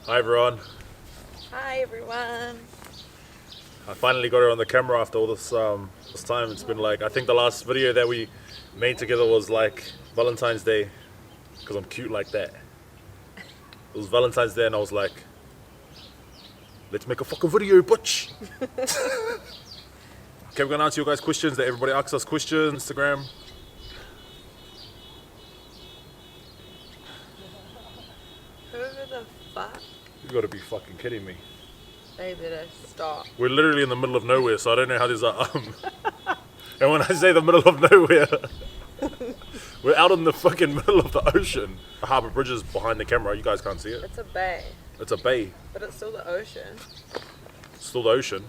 Hi everyone. Hi everyone. I finally got her on the camera after all this time. It's been like, I think the last video that we made together was like Valentine's Day, because I'm cute like that. It was Valentine's Day and I was like, let's make a fucking video, butch. Okay, we're gonna answer your guys' questions that everybody asks us questions. Instagram. Who the fuck? You gotta be fucking kidding me. They better stop. We're literally in the middle of nowhere, so I don't know how there's a And when I say the middle of nowhere, we're out in the fucking middle of the ocean. Harbour Bridge is behind the camera. You guys can't see it. It's a bay, It's a bay. but it's still the ocean. It's still the ocean.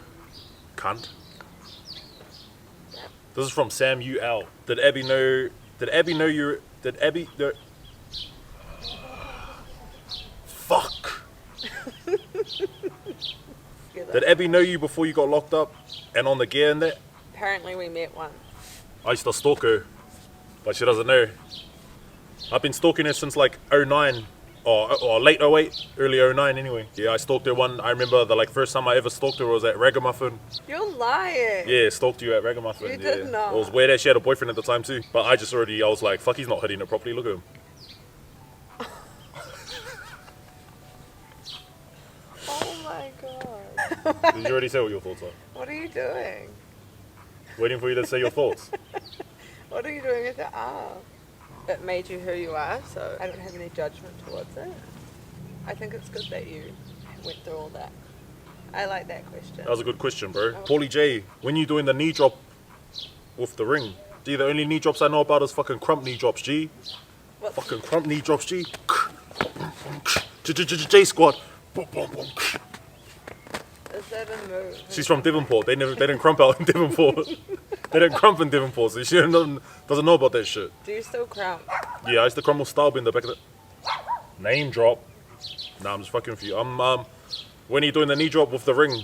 Cunt. This is from Sam UL. Did Abby know? Did Abby know you? Did Abby know? Fuck. Did Abby know you before you got locked up and on the gear and that? Apparently we met once. I used to stalk her, but she doesn't know. I've been stalking her since like 09 or late 08, early 09 anyway. Yeah, I stalked her I remember the first time I ever stalked her was at Ragamuffin. You're lying. Yeah, stalked you at Ragamuffin. You did not. It was weird that she had a boyfriend at the time too. But I was like, fuck, he's not hitting it properly, look at him. Oh my god. Did you already say what your thoughts are? What are you doing? Waiting for you to say your thoughts. What are you doing with your arm? It made you who you are, so I don't have any judgment towards it. I think it's good that you went through all that. I like that question. That was a good question, bro. Paulie J, when you doing the knee drop with the ring? Gee, the only knee drops I know about is fucking crump knee drops, G. What? Fucking crump knee drops, G. J squad. Is that a move? She's from Devonport. They didn't crump out in Devonport. They didn't crump in Devonport, so she doesn't know about that shit. Do you still crump? Yeah, I used to crumble style in the back of the name drop. Nah, I'm just fucking with you. When are you doing the knee drop with the ring?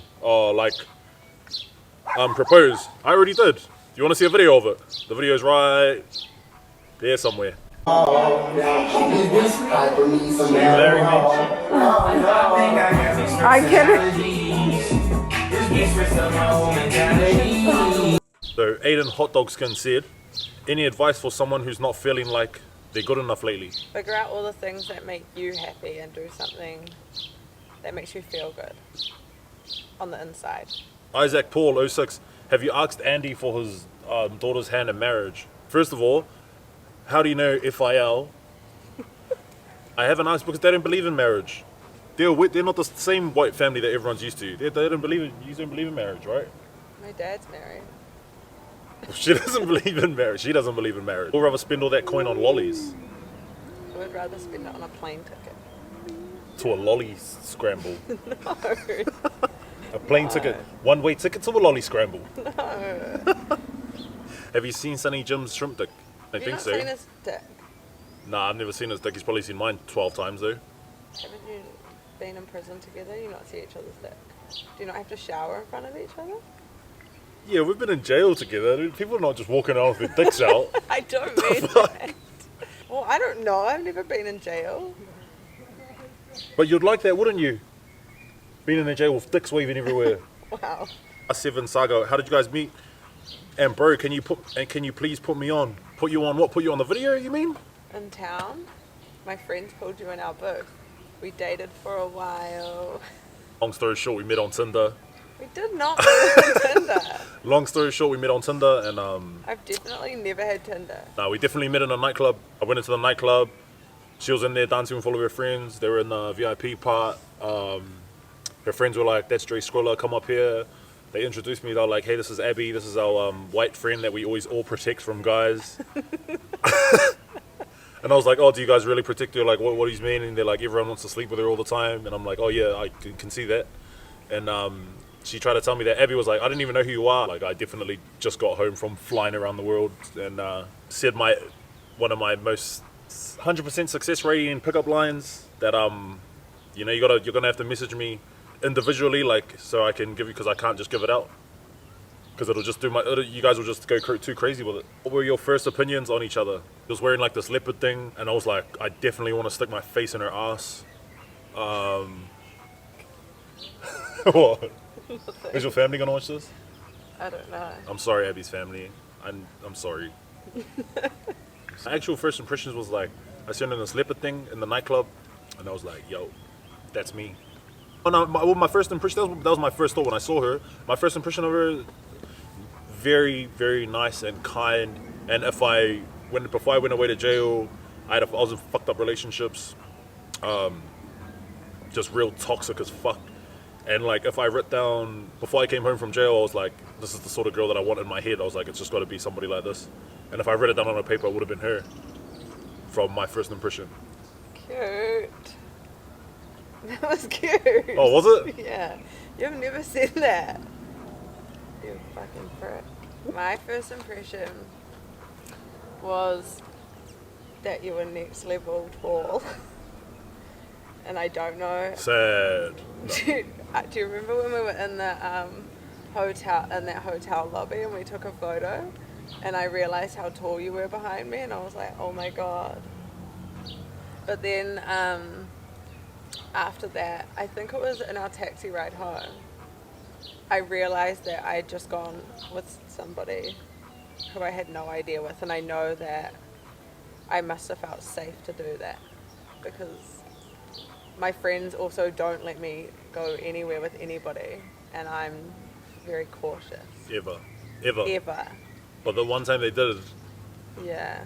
Propose. I already did. Do you want to see a video of it? The video's right there somewhere. I can. So Aiden Hot Dog Skin said, any advice for someone who's not feeling like they're good enough lately? Figure out all the things that make you happy and do something that makes you feel good on the inside. Isaac Paul 06, have you asked Andy for his daughter's hand in marriage? First of all, how do you know FIL? I haven't asked because they don't believe in marriage. They're not the same white family that everyone's used to. They don't believe in, you don't believe in marriage, right? My dad's married. She doesn't believe in marriage. She doesn't believe in marriage. We'll rather spend all that coin on lollies. I would rather spend it on a plane ticket. To a lolly scramble. No. A plane ticket, one-way ticket to a lolly scramble. No. Have you seen Sonny Jim's shrimp dick? I Have you think not so. seen his dick? Nah, I've never seen his dick. He's probably seen mine 12 times though. Haven't you been in prison together? You not see each other's dick? Do you not have to shower in front of each other? Yeah, we've been in jail together. People are not just walking out with their dicks out. I don't mean that. Well, I don't know. I've never been in jail. But you'd like that, wouldn't you? Being in a jail with dicks waving everywhere. Wow. Seven Saga, how did you guys meet? And bro, can you please put me on? Put you on what? Put you on the video, you mean? In town, my friends pulled you in our booth. We dated for a while. Long story short, we met on Tinder. We did not meet on Tinder. Long story short, we met on Tinder and I've definitely never had Tinder. no, we definitely met in a nightclub. I went into the nightclub. She was in there dancing with all of her friends. They were in the VIP part. Her friends were like, that's Dre Skrilla, come up here. They introduced me. They were like, hey, this is Abby. This is our white friend that we always all protect from guys. And I was like, oh, do you guys really protect her? Like, what do you mean? And they're like, everyone wants to sleep with her all the time. And I'm like, oh, yeah, I can see that. And she tried to tell me that Abby was like, I didn't even know who you are. Like, I definitely just got home from flying around the world. And said one of my most 100% success rating in pickup lines that, you know, you're going to have to message me individually, like, so I can give you, because I can't just give it out. Because you guys will just go too crazy with it. What were your first opinions on each other? He was wearing like this leopard thing, and I was like, I definitely want to stick my face in her ass. What? Is your family gonna watch this? I don't know. I'm sorry, Abby's family. I'm sorry. My actual first impressions was like, I seen her in this leopard thing in the nightclub, and I was like, yo, that's me. Oh no, my first impression, that was my first thought when I saw her. My first impression of her, very, very nice and kind. And before I went away to jail, I was in fucked up relationships, just real toxic as fuck. And like, if I wrote down, before I came home from jail, I was like, this is the sort of girl that I want in my head. I was like, it's just got to be somebody like this. And if I read it down on a paper, it would have been her from my first impression. Cute. That was cute. Oh, was it? Yeah. You've never said that. You fucking prick. My first impression was that you were next level tall. And I don't know. Sad. Do you remember when we were in the hotel lobby and we took a photo and I realized how tall you were behind me and I was like, oh my god. But then after that, I think it was in our taxi ride home, I realized that I had just gone with somebody who I had no idea with, and I know that I must have felt safe to do that because my friends also don't let me go anywhere with anybody, and I'm very cautious. Ever. But the one time they did it, Yeah.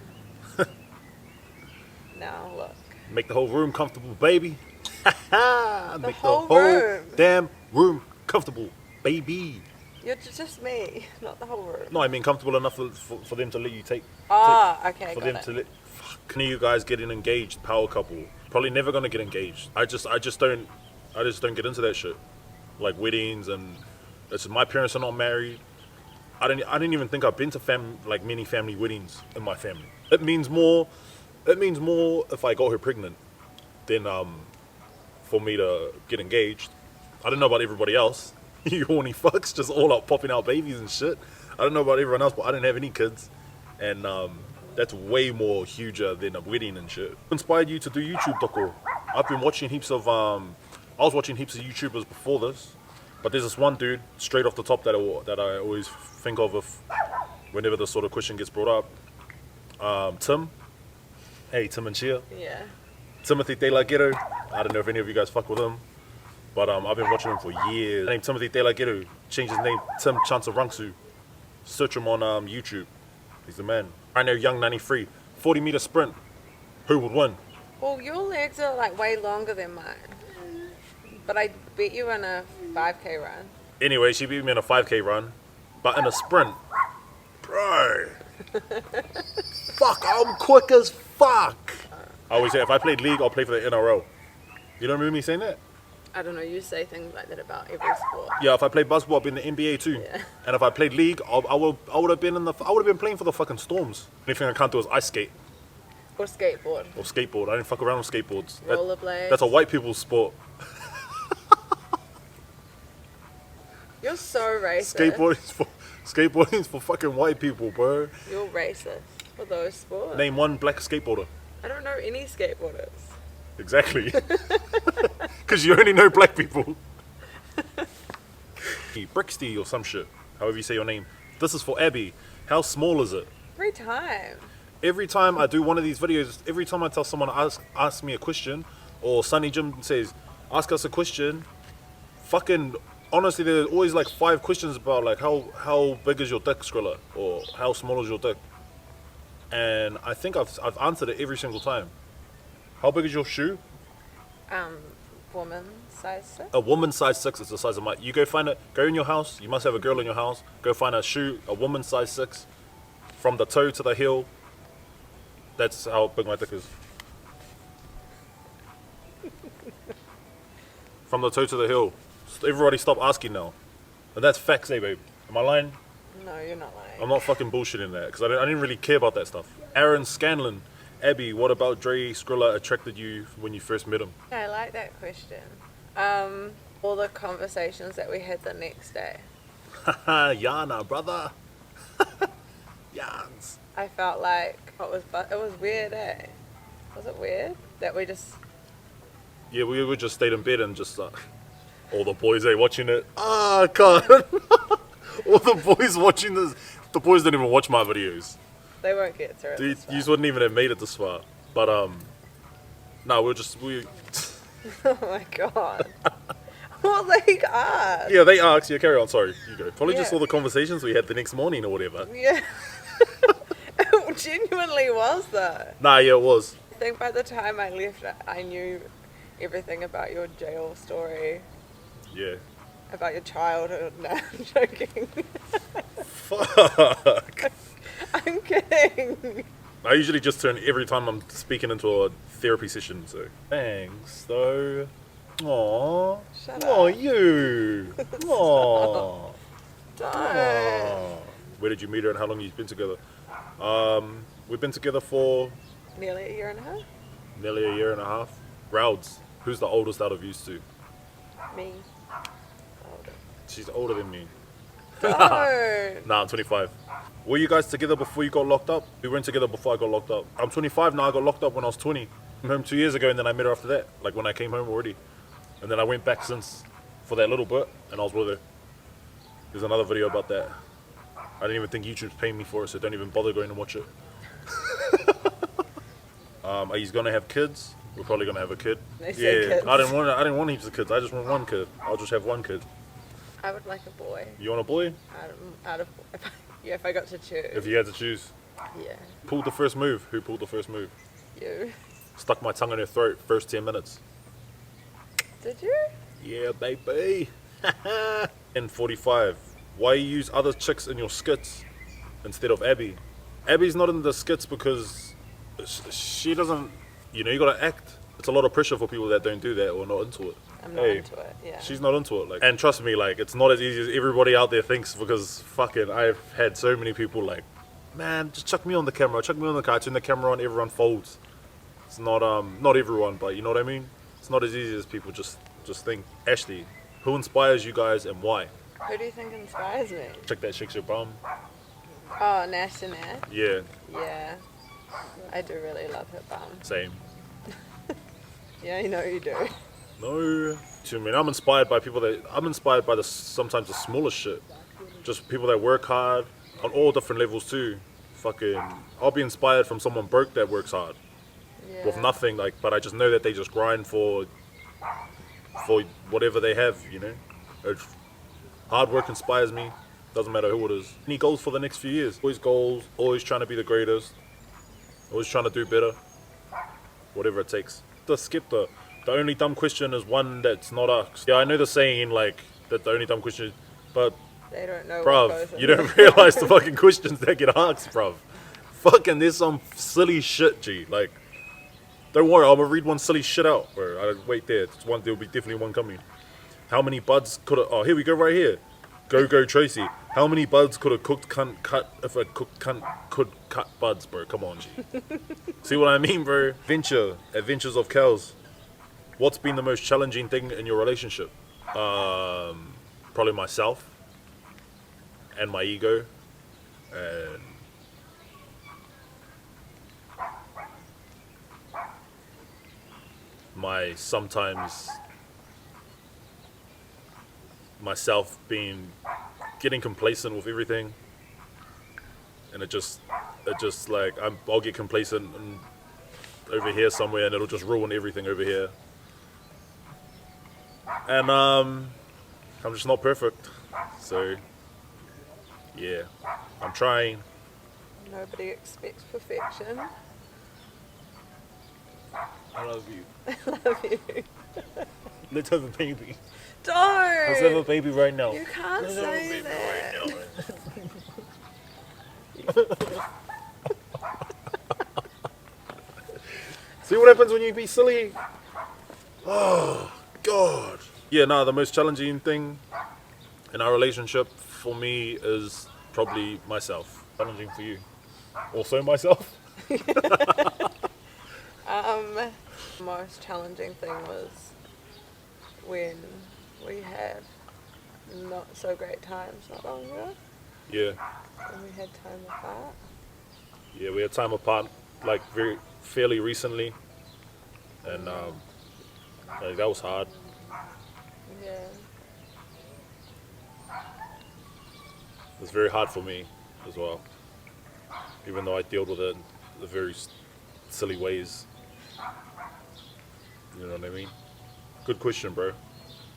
Now look. make the whole room comfortable, baby. Make whole the whole room. damn room comfortable, baby. You're just me, not the whole room. No, I mean comfortable enough for them to let you take. Okay, For got them it. to let. Fuck, can you guys get an engaged power couple? Probably never gonna get engaged. I just don't get into that shit. Like weddings and my parents are not married. I didn't even think I've been to many family weddings in my family. It means more if I got her pregnant than for me to get engaged. I don't know about everybody else. You horny fucks just all out popping out babies and shit. I don't know about everyone else, but I didn't have any kids, and that's way more huger than a wedding and shit. Inspired you to do YouTube, Doko? I've been watching heaps of I was watching heaps of YouTubers before this, but there's this one dude straight off the top that I always think of whenever this sort of question gets brought up. Tim. Hey, Tim and Chia. Yeah. Timothy De La Ghetto. I don't know if any of you guys fuck with him, but I've been watching him for years. His name Timothy De La Ghetto. Changed his name Tim Chansarangsu. Search him on YouTube. He's the man. Right now, Young 93. 40-meter sprint. Who would win? Well, your legs are like way longer than mine. But I bet you in a 5K run. Anyway, she beat me in a 5K run, but in a sprint, bro. Fuck, I'm quick as fuck. I always say if I played league, I'll play for the NRL. You don't remember me saying that? I don't know, you say things like that about every sport. Yeah, if I played basketball, I'd be in the NBA too. Yeah. And if I played league, I would have been playing for the fucking Storms. The only thing I can't do is ice skate Or skateboard. or skateboard. I didn't fuck around with skateboards. Rollerblades. That's a white people's sport. You're so racist. Skateboarding's for fucking white people, bro. You're racist for those sports. Name one black skateboarder. I don't know any skateboarders. Exactly. Because you only know black people. Brixty or some shit, however you say your name. This is for Abby. How small is it? Every time. Every time I do one of these videos, every time I tell someone ask me a question, or Sunny Jim says, ask us a question, fucking honestly, there's always like 5 questions about like how big is your dick, Skrilla, or how small is your dick, and I think I've answered it every single time. How big is your shoe? Woman size 6. A woman size 6 is the size of my. You go in your house. You must have a girl in your house. Go find a shoe, a woman size 6, from the toe to the heel. That's how big my dick is. From the toe to the heel. Everybody stop asking now. And that's facts, eh, babe? Am I lying? No, you're not lying. I'm not fucking bullshitting that, because I didn't really care about that stuff. Aaron Scanlon. Abby, what about Dre Skrilla attracted you when you first met him? Yeah, I like that question. All the conversations that we had the next day. Haha, Yana, brother. Yans. I felt like it was weird, eh? Was it weird that we just? Yeah, we would just stayed in bed and just All the boys ain't watching it. Ah, I can't. All the boys watching this. The boys didn't even watch my videos. They won't get through it. Dude, this far. you wouldn't even have made it this far. But no, we. Oh my god. Well, they are. Yeah, they asked. Yeah, carry on. Sorry, you go. Probably just Yeah. all the conversations we had the next morning or whatever. Yeah. It genuinely was though. Nah, yeah, it was. I think by the time I left, I knew everything about your jail story, Yeah. about your childhood. No, I'm joking. Fuck. I'm kidding. I usually just turn every time I'm speaking into a therapy session. So thanks, though. Aww. Shut Aw, up. you. Aww. Don't. Aww. Where did you meet her and how long you been together? We've been together for Nearly a year and a half. nearly a year and a half. Rouds, who's the oldest out of you two? Me. Older. She's older than me. Don't. Nah, I'm 25. Were you guys together before you got locked up? We weren't together before I got locked up. I'm 25 now. I got locked up when I was 20. I'm home 2 years ago, and then I met her after that. Like when I came home already, and then I went back since for that little bit, and I was with her. There's another video about that. I didn't even think YouTube's paying me for it, so don't even bother going and watch it. Are you gonna have kids? We're probably gonna have a kid. They said kids. I didn't want heaps of kids. I just want one kid. I'll just have one kid. I would like a boy. You want a boy? Out of yeah, if I got to choose. If you had to choose, Yeah. pulled the first move. Who pulled the first move? You. Stuck my tongue in her throat first 10 minutes. Did you? Yeah, baby. And 45. Why you use other chicks in your skits instead of Abbi? Abbi's not in the skits because she doesn't, you gotta act. It's a lot of pressure for people that don't do that or not into it. I'm not into it. Yeah. She's not into it. And trust me, it's not as easy as everybody out there thinks because fucking I've had so many people man, just chuck me on the camera, chuck me on the car, turn the camera on, everyone folds. It's not everyone, but you know what I mean? It's not as easy as people just think. Ashley, who inspires you guys and why? Who do you think inspires me? Check that shakes your bum. Oh, Nash and Nash. Yeah, Yeah. I do really love her bum. same. Yeah, I know you do. No. I mean, I'm inspired by sometimes the smallest shit. Just people that work hard on all different levels too. Fucking, I'll be inspired from someone broke that works hard Yeah. with nothing. But I just know that they just grind for whatever they have. Hard work inspires me. Doesn't matter who it is. Any goals for the next few years? Always goals. Always trying to be the greatest. Always trying to do better. Whatever it takes. The skip the only dumb question is one that's not asked. Yeah, I know the saying that the only dumb question, but They don't know what bruv, goes in you there. don't realize the fucking questions that get asked, bruv. Fucking, there's some silly shit, G. Don't worry, I'm gonna read one silly shit out. Bro, wait there. There'll be definitely one coming. How many buds could a... Oh, here we go right here. Go Tracy. How many buds could a cooked cunt cut if a cooked cunt could cut buds, bro? Come on, G. See what I mean, bro? Adventures of cows. What's been the most challenging thing in your relationship? Probably myself. And my ego. And... myself getting complacent with everything, and I'll get complacent and over here somewhere, and it'll just ruin everything over here. And I'm just not perfect, so yeah, I'm trying. Nobody expects perfection. I love you. I love you. Let's have a baby. Don't. Let's have a baby right now. You can't Let's have a say baby that. right now. See what happens when you be silly? Oh, God. Yeah, no, the most challenging thing in our relationship for me is probably myself. Challenging for you. Also myself? The most challenging thing was when we had not so great times not long ago. Yeah. When we had time apart. Yeah, we had time apart fairly recently. And that was hard. Yeah. It's very hard for me as well. Even though I dealt with it in the very silly ways. You know what I mean? Good question, bro.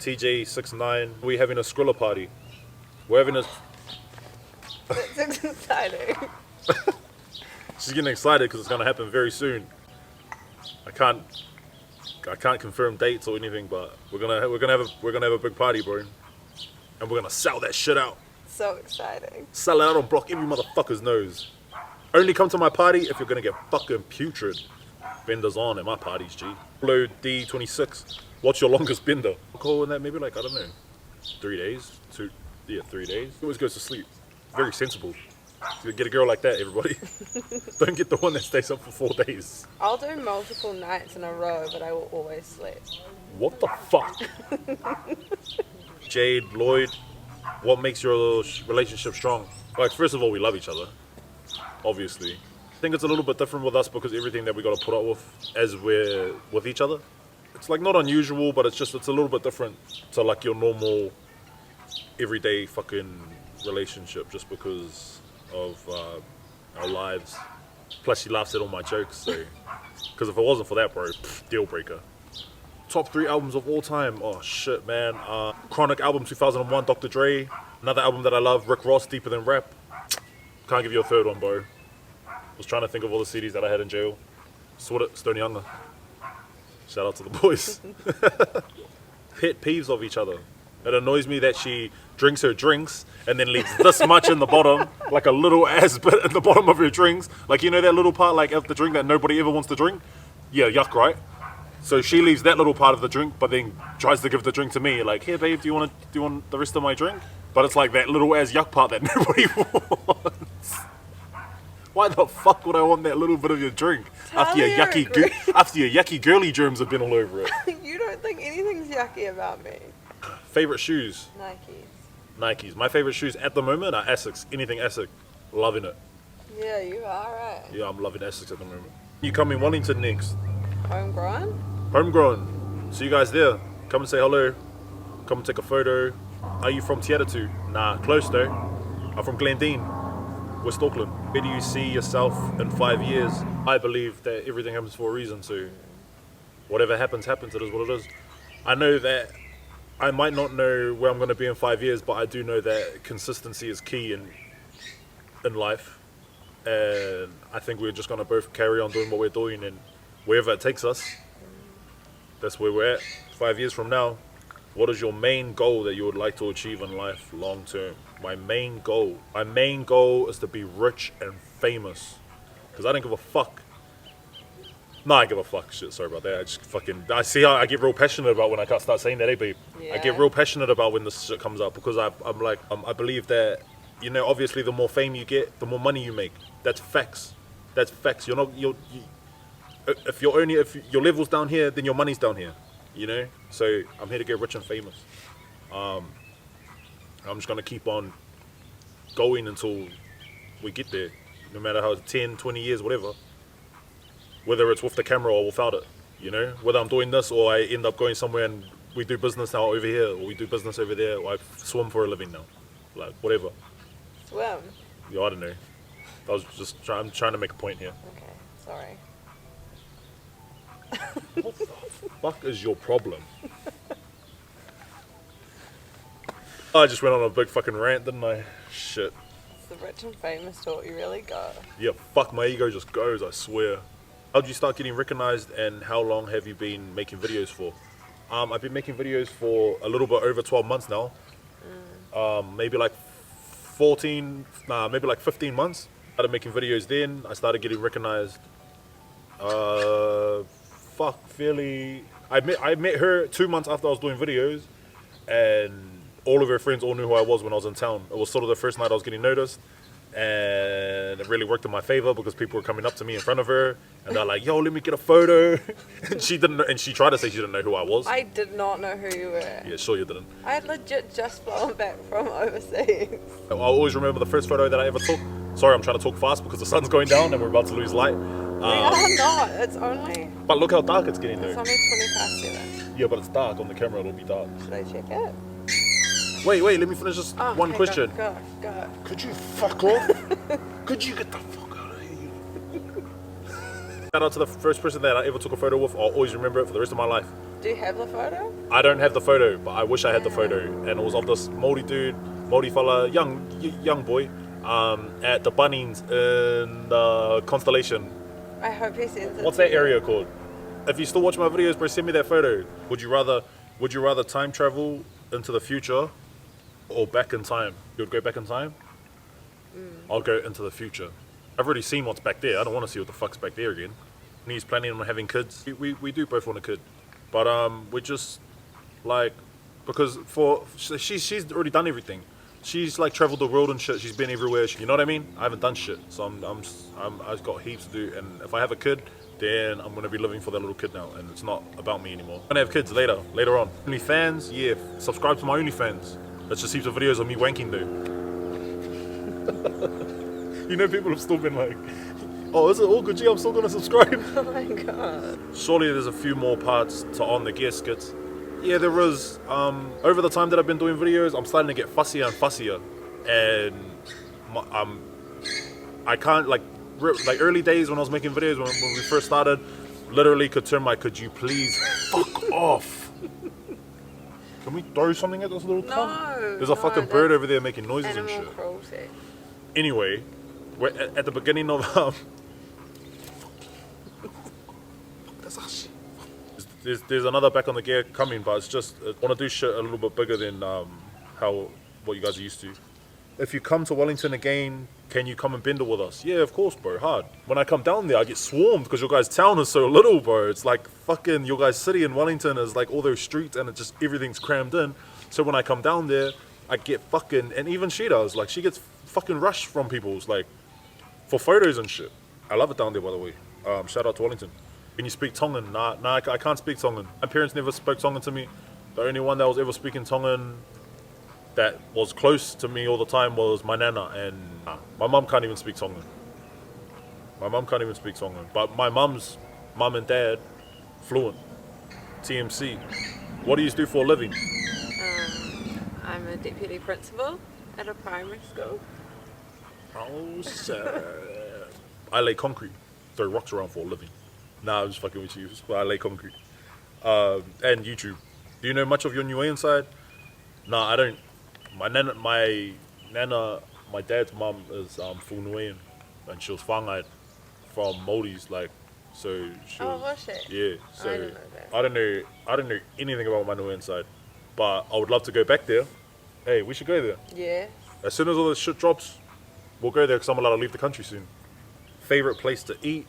TJ69, we having a Skrilla party. We're having a... That's exciting. She's getting excited because it's going to happen very soon. I can't confirm dates or anything, but we're gonna have a big party, bro. And we're gonna sell that shit out. So exciting. Sell it out and block every motherfucker's nose. Only come to my party if you're gonna get fucking putrid. Benders on at my parties, G. Hello D26. What's your longest bender? Call in that maybe like, I don't know, 3 days? 3 days. Always goes to sleep. Very sensible. You get a girl like that, everybody. Don't get the one that stays up for 4 days. I'll do multiple nights in a row, but I will always sleep. What the fuck? Jade, Lloyd, what makes your relationship strong? Like, first of all, we love each other, obviously. I think it's a little bit different with us because everything that we got to put up with as we're with each other. It's like not unusual, but it's a little bit different to like your normal, everyday fucking relationship just because of our lives. Plus, she laughs at all my jokes, so because if it wasn't for that, bro, deal breaker. Top 3 albums of all time. Oh shit, man. Chronic album 2001, Dr. Dre. Another album that I love, Rick Ross, Deeper Than Rap. Can't give you a third one, bro. Was trying to think of all the CDs that I had in jail. Sort it, Stone Younger. Shout out to the boys. Pet peeves of each other. It annoys me that she drinks her drinks and then leaves this much in the bottom, like a little ass bit at the bottom of her drinks. Like, you know that little part like of the drink that nobody ever wants to drink? Yeah, yuck, right? So she leaves that little part of the drink, but then tries to give the drink to me. Like, here, babe, do you want the rest of my drink? But it's like that little ass yuck part that nobody wants. Why the fuck would I want that little bit of your drink after your yucky girly germs have been all over it? You don't think anything's yucky about me. Favorite shoes? Nikes. My favorite shoes at the moment are Essex. Anything Essex. Loving it. Yeah, you are right. Yeah, I'm loving Essex at the moment. You come in Wellington next. Homegrown? Homegrown. See you guys there. Come and say hello. Come and take a photo. Are you from Tiatatu? Nah, close though. I'm from Glendine, West Auckland. Where do you see yourself in 5 years? I believe that everything happens for a reason, so whatever happens, happens. It is what it is. I know that I might not know where I'm going to be in 5 years, but I do know that consistency is key in life. And I think we're just going to both carry on doing what we're doing, and wherever it takes us, that's where we're at. 5 years from now, what is your main goal that you would like to achieve in life long term? My main goal is to be rich and famous. Because I don't give a fuck. No, I give a fuck. Shit, sorry about that. I see how I get real passionate about when I can't start saying that, babe. Yeah. I get real passionate about when this shit comes up because I believe that, you know, obviously the more fame you get, the more money you make. That's facts. If your level's down here, then your money's down here, you know? So I'm here to get rich and famous. I'm just going to keep on going until we get there, no matter how it's 10, 20 years, whatever. Whether it's with the camera or without it, you know? Whether I'm doing this or I end up going somewhere and we do business now over here, or we do business over there, or I swim for a living now. Like, whatever. Swim? Yeah, I don't know. I'm trying to make a point here. Okay, sorry. What the fuck is your problem? I just went on a big fucking rant, didn't I? Shit. It's the rich and famous talk, you really go. Yeah, fuck, my ego just goes, I swear. How'd you start getting recognized, and how long have you been making videos for? I've been making videos for a little bit over 12 months now. Maybe like 15 months. Started making videos then. I started getting recognized. I met her 2 months after I was doing videos, and all of her friends all knew who I was when I was in town. It was sort of the first night I was getting noticed, and it really worked in my favor because people were coming up to me in front of her, and they're like, "Yo, let me get a photo." And she didn't know, and she tried to say she didn't know who I was. I did not know who you were. Yeah, sure you didn't. I had legit just flown back from overseas. I always remember the first photo that I ever took. Sorry, I'm trying to talk fast because the sun's going down and we're about to lose light. We are not. It's only... But look how dark it's getting It's though. only 20 past 7. Yeah, but it's dark. On the camera it'll be dark. Should I check it? Wait, let me finish this Oh, one okay, question. Go. Could you fuck off? Could you get the fuck out of here? Shout out to the first person that I ever took a photo with. I'll always remember it for the rest of my life. Do you have the photo? I don't have the photo, but I wish I had the photo. And it was of this Māori dude, Māori fella, young boy, at the Bunnings in the Constellation. I hope he sends it. What's to that you. area called? If you still watch my videos, bro, send me that photo. Would you rather time travel into the future or back in time? You would go back in time? I'll go into the future. I've already seen what's back there. I don't want to see what the fuck's back there again. And he's planning on having kids. We do both want a kid. But we're just like, because she's already done everything. She's like traveled the world and shit. She's been everywhere. You know what I mean? I haven't done shit, so I've got heaps to do. And if I have a kid, then I'm gonna be living for that little kid now, and it's not about me anymore. I'm gonna have kids later on. OnlyFans, yeah. Subscribe to my OnlyFans. That's just heaps of videos of me wanking, dude. You know, people have still been like, oh, is it all good? Gee, I'm still gonna subscribe. Oh my god. Surely there's a few more parts to On the Gear skits. Yeah, there is. Over the time that I've been doing videos, I'm starting to get fussier and fussier, and I can't like early days when I was making videos when we first started, literally could turn my "Could you please fuck off?" Can we throw something at this little cunt? There's a fucking bird over there making noises and Animal shit. cruelty. Anyway, we're at the beginning of There's another Back on the Gear coming, but it's just I want to do shit a little bit bigger than what you guys are used to. If you come to Wellington again, can you come and bender with us? Yeah, of course, bro, hard. When I come down there, I get swarmed because your guys' town is so little, bro. It's like fucking your guys' city in Wellington is like all those streets and it just everything's crammed in. So when I come down there, I get fucking, and even she does, like she gets fucking rushed from people's like for photos and shit. I love it down there, by the way. Shout out to Wellington. Can you speak Tongan? Nah, I can't speak Tongan. My parents never spoke Tongan to me. The only one that was ever speaking Tongan that was close to me all the time was my nana, and my mum can't even speak Tongan. But my mum's mum and dad, fluent. TMC. What do you do for a living? I'm a deputy principal at a primary school. Oh, sir. I lay concrete. Throw rocks around for a living. Nah, I'm just fucking with you. I lay concrete. And YouTube. Do you know much of your Niuean side? Nah, I don't. My nana, my dad's mum is full Niuean, and she was whangai from Māoris, like, so she Oh, was she? Yeah, so I didn't know that. I don't know anything about my Niuean side, but I would love to go back there. Hey, we should go there. Yeah. As soon as all this shit drops, we'll go there because I'm allowed to leave the country soon. Favorite place to eat?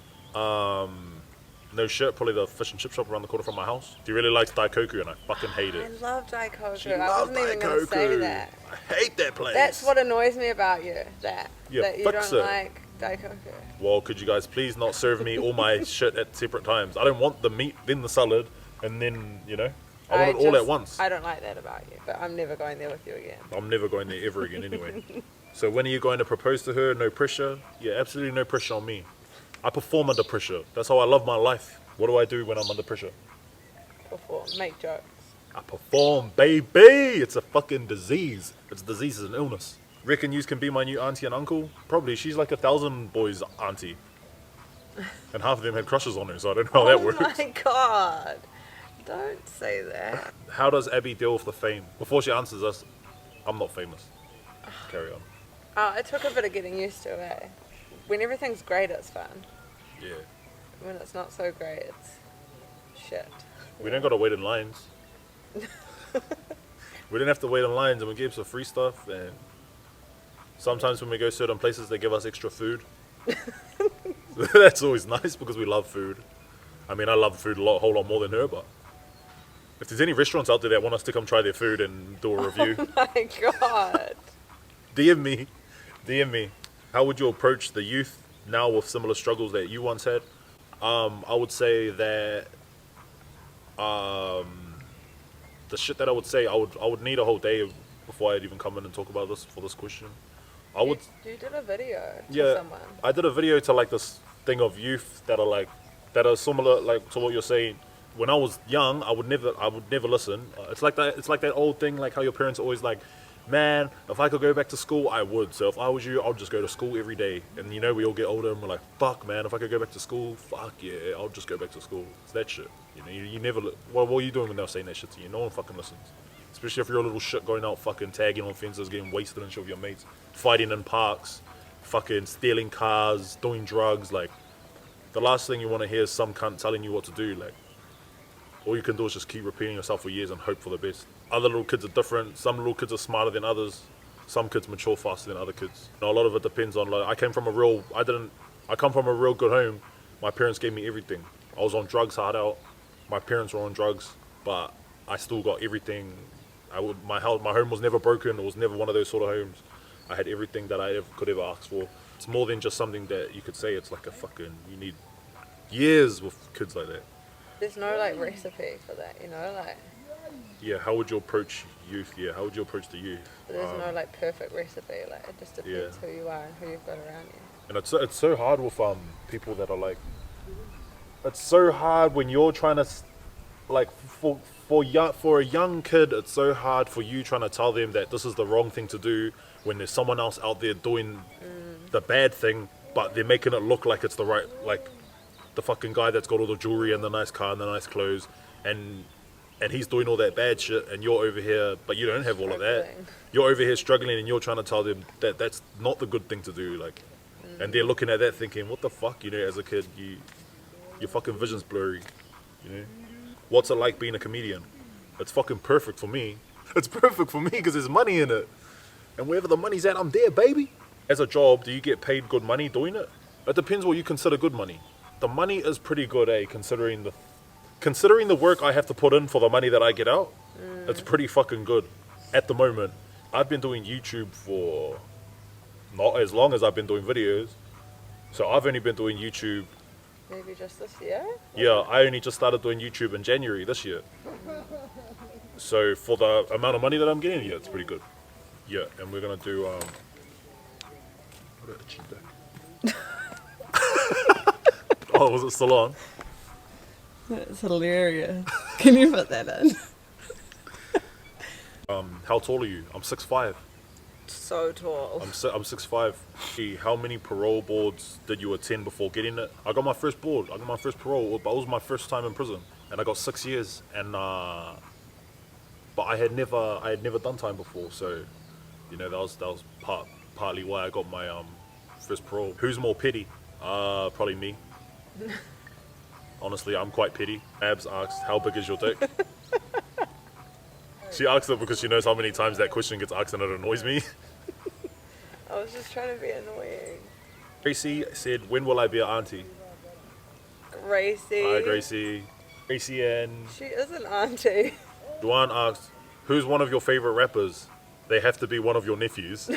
No shit, probably the fish and chip shop around the corner from my house. She really likes Daikoku and I fucking hate I it. love Daikoku. She I loves wasn't even going to say Daikoku. that. I hate that place. That's what annoys me about you. That Yeah, you fix don't it. like Daikoku. Well, could you guys please not serve me all my shit at separate times? I don't want the meat, then the salad, and then, you know, I want it all at once. I don't like that about you, but I'm never going there with you again. I'm never going there ever again anyway. So when are you going to propose to her? No pressure? Yeah, absolutely no pressure on me. I perform under pressure. That's how I love my life. What do I do when I'm under pressure? Perform, make jokes. I perform, baby! It's a fucking disease. It's a disease, it's an illness. Reckon yous can be my new auntie and uncle? Probably. She's like 1,000 boys' auntie. And half of them had crushes on her, so I don't know how that works. Oh my god. Don't say that. How does Abby deal with the fame? Before she answers us, I'm not famous. Carry on. Oh, it took a bit of getting used to it. When everything's great, it's fun. Yeah. When it's not so great, it's shit. We don't gotta wait in lines. We didn't have to wait in lines, and we gave some free stuff, and sometimes when we go certain places, they give us extra food. That's always nice because we love food. I mean, I love food a whole lot more than her, but if there's any restaurants out there that want us to come try their food and do a review, Oh my god. DM me. How would you approach the youth now with similar struggles that you once had? I would say that the shit that I would say, I would need a whole day before I'd even come in and talk about this for this question. I would. You did a video to Yeah, someone. I did a video to like this thing of youth that are similar like to what you're saying, when I was young, I would never listen. It's like that old thing, like how your parents are always like, man, if I could go back to school, I would. So if I was you, I'll just go to school every day. And you know, we all get older and we're like, fuck, man, if I could go back to school, fuck yeah, I'll just go back to school. It's that shit. You know, you never. Well, what are you doing when they're saying that shit to you? No one fucking listens. Especially if you're a little shit going out fucking tagging on fences, getting wasted and shit with your mates, fighting in parks, fucking stealing cars, doing drugs. Like, the last thing you want to hear is some cunt telling you what to do. Like, all you can do is just keep repeating yourself for years and hope for the best. Other little kids are different. Some little kids are smarter than others. Some kids mature faster than other kids. You know, a lot of it depends on, like, I come from a real good home. My parents gave me everything. I was on drugs hard out. My parents were on drugs, but I still got everything. My home was never broken. It was never one of those sort of homes. I had everything that I could ever ask for. It's more than just something that you could say. It's like you need years with kids like that. There's no like recipe for that, you know, like. Yeah, how would you approach youth? Yeah, how would you approach the youth? There's no like perfect recipe. Like, it just depends who you are and who you've got around you. And it's so hard with people that are like. It's so hard when you're trying to, like, for a young kid, it's so hard for you trying to tell them that this is the wrong thing to do when there's someone else out there doing the bad thing, but they're making it look like it's the right, like the fucking guy that's got all the jewelry and the nice car and the nice clothes, and he's doing all that bad shit, and you're over here, but you don't have all of that. You're over here struggling, and you're trying to tell them that that's not the good thing to do, like, and they're looking at that thinking, what the fuck, you know, as a kid, your fucking vision's blurry, you know. What's it like being a comedian? It's fucking perfect for me. It's perfect for me because there's money in it. And wherever the money's at, I'm there, baby. As a job, do you get paid good money doing it? It depends what you consider good money. The money is pretty good, considering the work I have to put in for the money that I get out. It's pretty fucking good. At the moment, I've been doing YouTube for not as long as I've been doing videos. So I've only been doing YouTube. Maybe just this year? Yeah, I only just started doing YouTube in January this year. So for the amount of money that I'm getting, yeah, it's pretty good. Yeah, and we're gonna do oh, was it still on? That's hilarious. Can you put that in? How tall are you? I'm 6'5". So tall. I'm 6'5". How many parole boards did you attend before getting it? I got my first board. I got my first parole, but it was my first time in prison, and I got 6 years. And but I had never done time before, so you know that was partly why I got my first parole. Who's more petty? Probably me. Honestly, I'm quite petty. Abs asked, "How big is your dick?" She asks it because she knows how many times that question gets asked and it annoys me. I was just trying to be annoying. Gracie said, "When will I be an auntie?" Gracie. Hi, Gracie. Gracie and She is an auntie. Duan asked, "Who's one of your favorite rappers?" They have to be one of your nephews.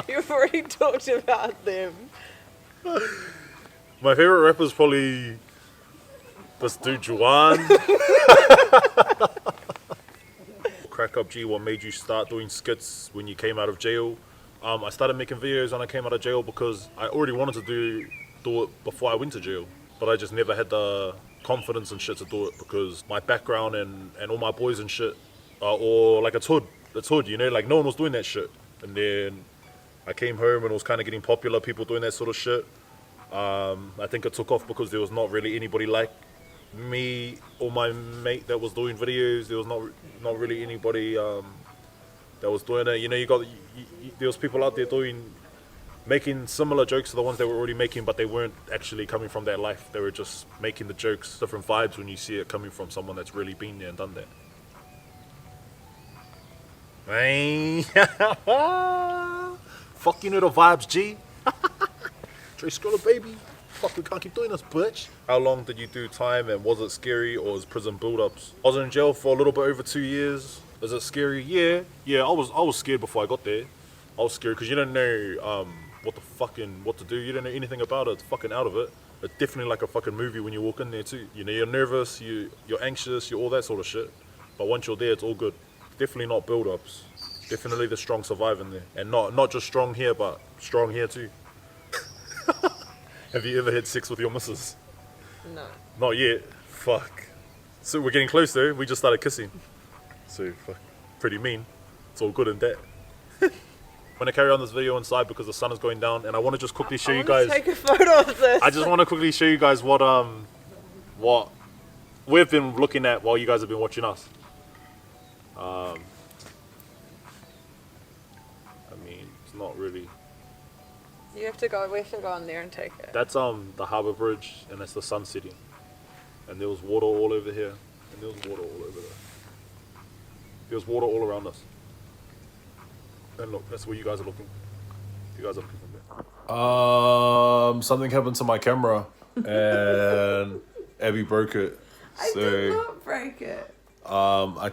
You've already talked about them. My favorite rapper is probably this dude, Juan. Crack up, G. What made you start doing skits when you came out of jail? I started making videos when I came out of jail because I already wanted to do it before I went to jail, but I just never had the confidence and shit to do it because my background and all my boys and shit are all like it's hood, you know, like no one was doing that shit. And then I came home and it was kind of getting popular, people doing that sort of shit. I think it took off because there was not really anybody like me or my mate that was doing videos. There was not really anybody that was doing it. You know, there was people out there making similar jokes to the ones they were already making, but they weren't actually coming from that life. They were just making the jokes, different vibes when you see it coming from someone that's really been there and done that. Fuck, you know the vibes, G. Trey Scroller, baby. Fuck, we can't keep doing this, bitch. How long did you do time, and was it scary, or was prison build-ups? I was in jail for a little bit over 2 years. Is it scary? Yeah. I was scared before I got there. I was scared because you don't know what to do. You don't know anything about it. It's fucking out of it. It's definitely like a fucking movie when you walk in there too. You know, you're nervous, you're anxious, you're all that sort of shit. But once you're there, it's all good. Definitely not build-ups. Definitely the strong survive in there, and not just strong here, but strong here too. Have you ever had sex with your missus? No. Not yet. Fuck. So we're getting close though. We just started kissing. So fuck, pretty mean. It's all good and that. I'm gonna carry on this video inside because the sun is going down, and I want to just quickly show you guys. Take a photo of this. I just want to quickly show you guys what we've been looking at while you guys have been watching us. I mean, it's not really. You have to go. We have to go on there and take it. That's the harbour bridge, and that's the sun setting. And there was water all over here, and there was water all over there. There was water all around us. And look, that's where you guys are looking. You guys are looking from there. Something happened to my camera, and Abby broke it. I did not break it. I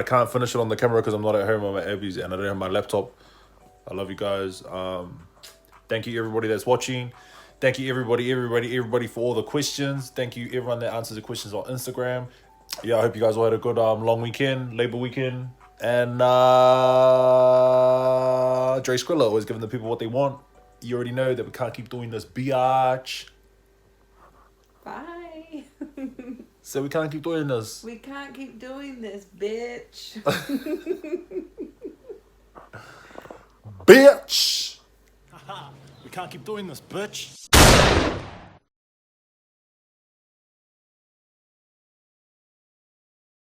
can't finish it on the camera because I'm not at home. I'm at Abby's, and I don't have my laptop. I love you guys. Thank you everybody that's watching. Thank you everybody for all the questions. Thank you everyone that answers the questions on Instagram. Yeah, I hope you guys all had a good long weekend, Labor weekend. And Dre Skrilla always giving the people what they want. You already know that we can't keep doing this, biatch. Bye. So we can't keep doing this. We can't keep doing this, bitch. Bitch! We can't keep doing this, bitch.